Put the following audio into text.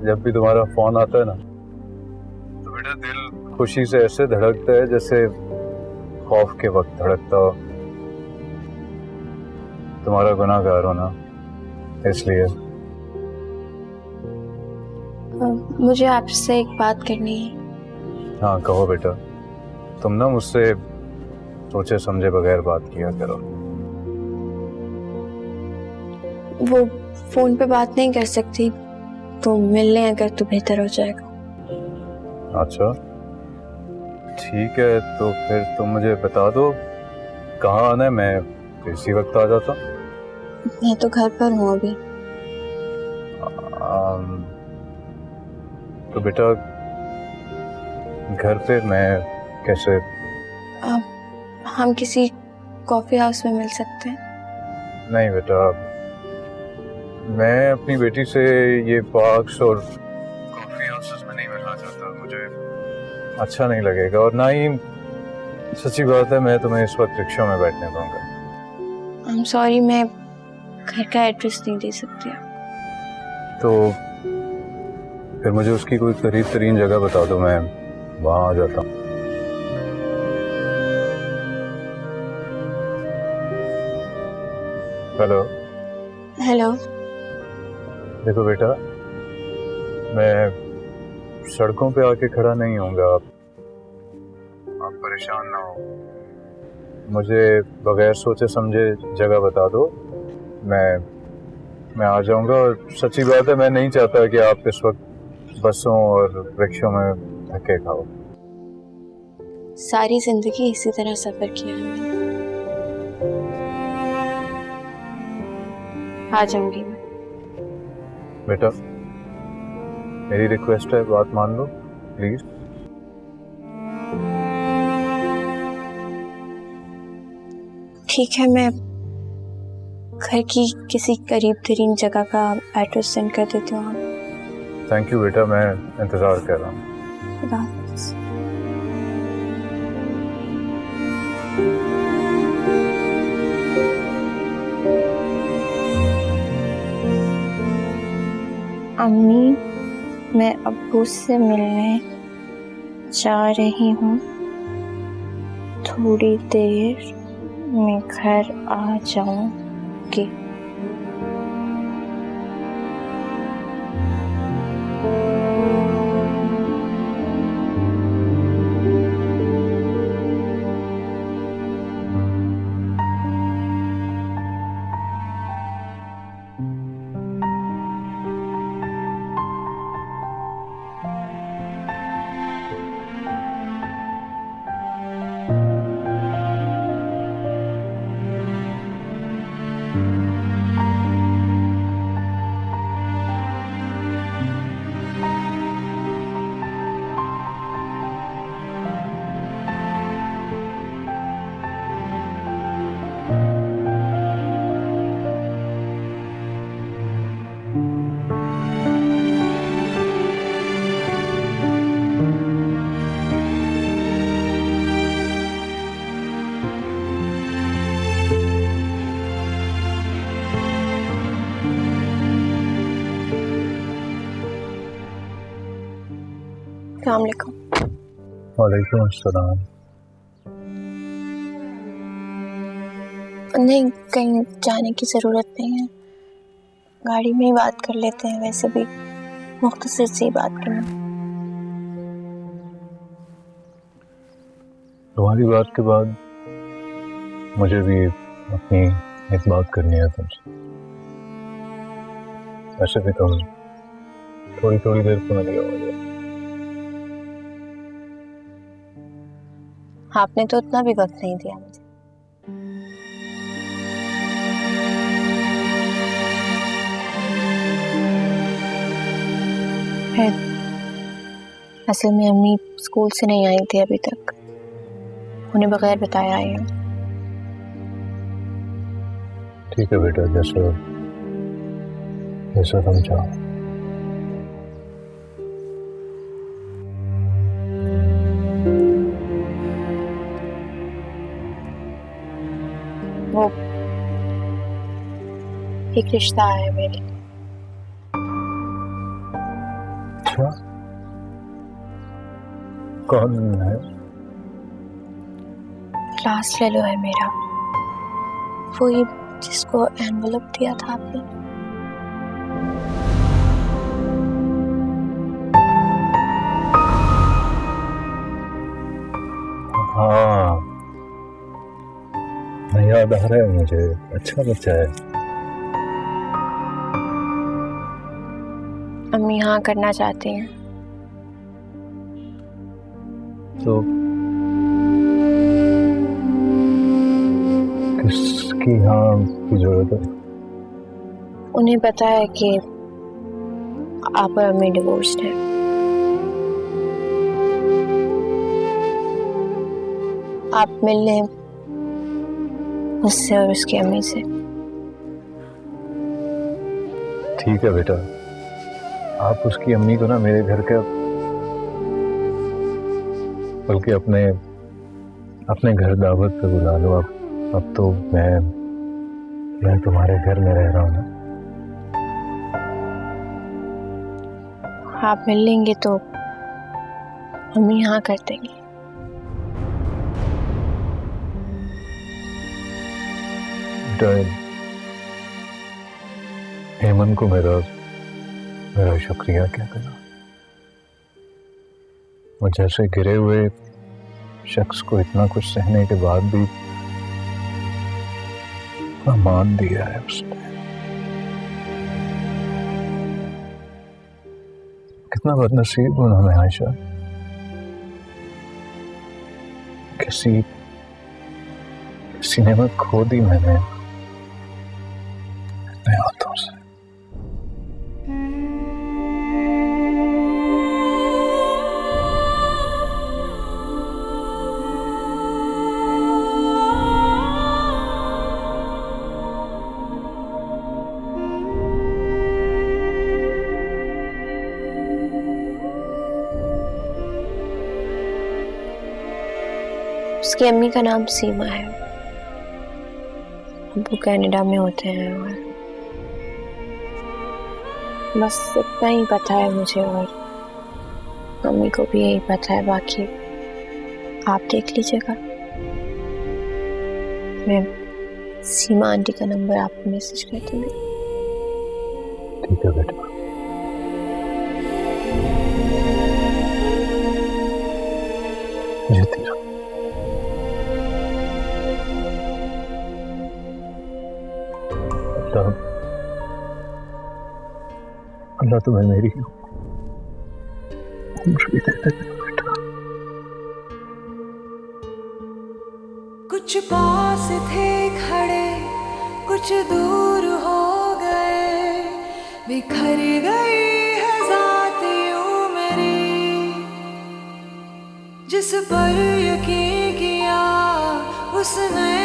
जब भी तुम्हारा फोन आता है ना तो बेटा दिल खुशी से ऐसे धड़कता है जैसे खौफ के वक्त धड़कता हो। तुम्हारा गुनाहगार हो ना, इसलिए। मुझे आपसे एक बात करनी है। हाँ कहो बेटा। तुम ना मुझसे सोचे समझे बगैर बात किया करो। वो फोन पे बात नहीं कर सकती तो मिलने अगर तो बेहतर हो जाएगा। अच्छा ठीक है, तो फिर तुम मुझे बता दो कहाँ आना है, मैं इसी वक्त आ जाता। मैं तो घर पर हूँ अभी। तो बेटा घर पे मैं कैसे? हम किसी कॉफी हाउस में मिल सकते हैं? नहीं बेटा, मैं अपनी बेटी से ये पार्क्स और कॉफी हाउसेस में नहीं मिलना चाहता। मुझे अच्छा नहीं लगेगा, और ना ही सच्ची बात है मैं तुम्हें इस वक्त रिक्शा में बैठने दूंगा। I'm sorry, मैं घर का एड्रेस नहीं दे सकती। तो फिर मुझे उसकी कोई करीब तरीन जगह बता दो, मैं वहां आ जाता हूँ। Hello hello. देखो बेटा, मैं सड़कों पे आके खड़ा नहीं होऊंगा, आप परेशान ना हो। मुझे बगैर सोचे समझे जगह बता दो, मैं आ जाऊंगा। और सच्ची बात है मैं नहीं चाहता कि आप इस वक्त बसों और रिक्शों में धक्के खाओ। सारी जिंदगी इसी तरह सफर किया है मैंने। आ जाऊंगी मैं। बेटा मेरी रिक्वेस्ट है, बात मान लो प्लीज। ठीक है, मैं घर की किसी करीब तरीन जगह का एड्रेस सेंड कर देती हूँ। थैंक यू बेटा, मैं इंतजार कर रहा हूँ। खुदा हाफिज़। अम्मी, मैं अब्बू से मिलने जा रही हूँ, थोड़ी देर में घर आ जाऊंगी। अस्सलाम वालेकुम। वालेकुम अस्सलाम। नहीं, कहीं जाने की ज़रूरत नहीं है, गाड़ी में ही बात कर लेते हैं। वैसे भी मुख्तसर सी बात करना। तुम्हारी बात के बाद मुझे भी अपनी एक बात करनी है तुमसे। वैसे भी तुम थोड़ी थोड़ी देर को मिली हो। आपने तो उतना भी वक्त नहीं दिया मुझे। है, असल में अम्मी स्कूल से नहीं आई थी अभी तक, उन्हें बगैर बताए आई हूँ। ठीक है बेटा, जैसा जैसा तुम चाहो। वो एक रिश्ता है मेरे लिए। अच्छा, कौन है? लास्ट लेलो है मेरा, वही जिसको एनवलप दिया था आपने। हाँ, याद आ रहा है मुझे। अच्छा बच्चा है। अम्मी हाँ करना चाहती हैं। तो किसकी हाँ की जरूरत है? उन्हें पता है कि आप और अम्मी डिवोर्स्ड हैं। आप मिल लें उससे और उसकी अम्मी से। ठीक है बेटा, आप उसकी अम्मी को ना मेरे घर का, बल्कि अपने घर दावत पे बुला लो। अब तो मैं तुम्हारे घर में रह रहा हूँ ना। आप मिल लेंगे तो अम्मी हाँ कर देंगी। हेमंत को मेरा शुक्रिया क्या देना। वो जैसे गिरे हुए शख्स को इतना कुछ सहने के बाद भी मान दिया है उसने। कितना बदनसीब हूं ना मैं आयशा। किसी नेमत खो दी मैंने अपने हाथों से। उसकी अम्मी का नाम सीमा है। वो कनाडा में होते हैं और बस इतना ही पता है मुझे, और मम्मी को भी यही पता है। बाकी आप देख लीजिएगा। मैं सीमा आंटी का नंबर आपको मैसेज कर दूंगी। ठीक है बेटा। जीती रहो। अल्लाह तुम्हें मेरी उम्र भी देते बेटा। कुछ पास थे खड़े, कुछ दूर हो गए, बिखर गई है ज़ात यूं मेरी। जिस पर यकीन किया उसने